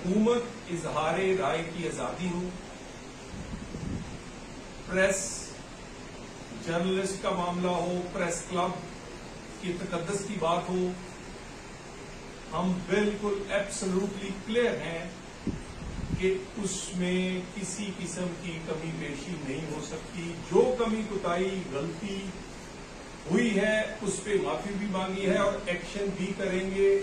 हुकूमत इजहार राय की आजादी हो, प्रेस जर्नलिस्ट का मामला हो, प्रेस क्लब की तकद्दस की बात हो, हम बिल्कुल एब्सोल्युटली क्लियर हैं कि उसमें किसी किस्म की कमी पेशी नहीं हो सकती। जो कमी कुताही गलती हुई है उस पे माफी भी मांगी है और एक्शन भी करेंगे।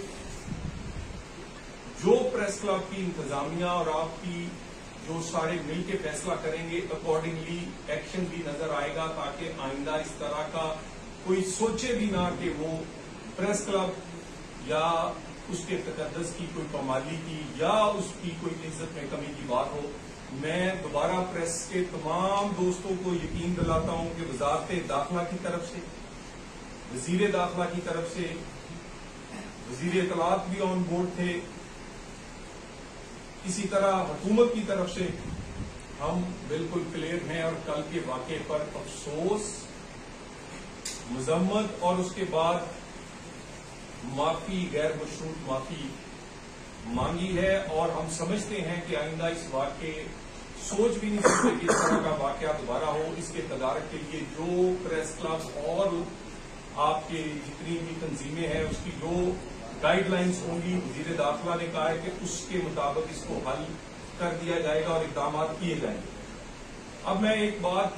जो प्रेस क्लब की इंतजामिया और आपकी जो सारे मिलके फैसला करेंगे अकॉर्डिंगली एक्शन भी नजर आएगा, ताकि आइंदा इस तरह का कोई सोचे भी ना कि वो प्रेस क्लब या उसके तकद्दस की कोई कमाली की या उसकी कोई इज्जत में कमी की बात हो। मैं दोबारा प्रेस के तमाम दोस्तों को यकीन दिलाता हूं कि वजारत दाखिला की तरफ से, वजीर दाखिला की तरफ से, वजीर इत्तलात भी ऑन बोर्ड थे, इसी तरह हुकूमत की तरफ से हम बिल्कुल क्लियर हैं और कल के वाक़े पर अफसोस, मजम्मत और उसके बाद माफी, गैर मशरूत माफी मांगी है। और हम समझते हैं कि आइंदा इस वाक़े सोच भी नहीं सकते कि इस तरह का वाक़या दोबारा हो। इसके तदारक के लिए जो प्रेस क्लब और आपके जितनी भी तंजीमें हैं उसकी जो गाइडलाइंस होंगी, वजीर दाखिला ने कहा है कि उसके मुताबिक इसको हल कर दिया जाएगा और इक़दाम किए जाएंगे। अब मैं एक बात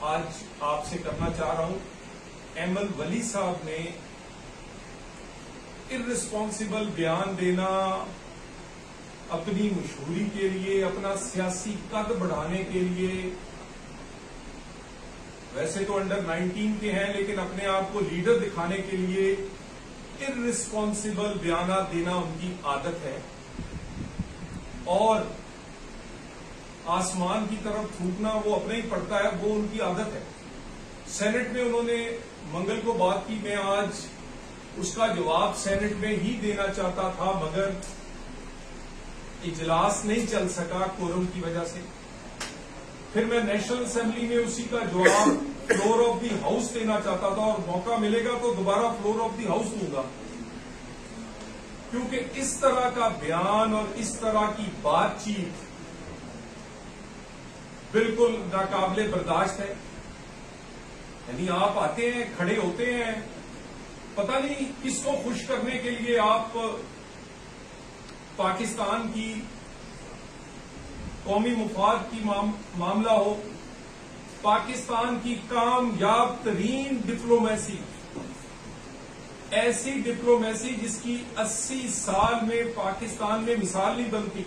आज आपसे करना चाह रहा हूं। एमएल वली साहब ने इर्रिस्पॉन्सिबल बयान देना अपनी मशहूरी के लिए, अपना सियासी कद बढ़ाने के लिए, वैसे तो अंडर 19 के हैं लेकिन अपने आप को लीडर दिखाने के लिए इर्रिस्पॉन्सिबल बयान देना उनकी आदत है और आसमान की तरफ थूकना वो अपने ही पड़ता है, वो उनकी आदत है। सेनेट में उन्होंने मंगल को बात की, मैं आज उसका जवाब सेनेट में ही देना चाहता था मगर इजलास नहीं चल सका कोरम की वजह से। फिर मैं नेशनल असेंबली में उसी का जवाब फ्लोर ऑफ दी हाउस देना चाहता था और मौका मिलेगा तो दोबारा फ्लोर ऑफ दी हाउस दूंगा, क्योंकि इस तरह का बयान और इस तरह की बातचीत बिल्कुल नाकाबिले बर्दाश्त है। यानी आप आते हैं, खड़े होते हैं, पता नहीं किसको खुश करने के लिए आप पाकिस्तान की कौमी मुफाद की मामला हो, पाकिस्तान की कामयाब तरीन डिप्लोमेसी, ऐसी डिप्लोमेसी जिसकी 80 साल में पाकिस्तान में मिसाल नहीं बनती।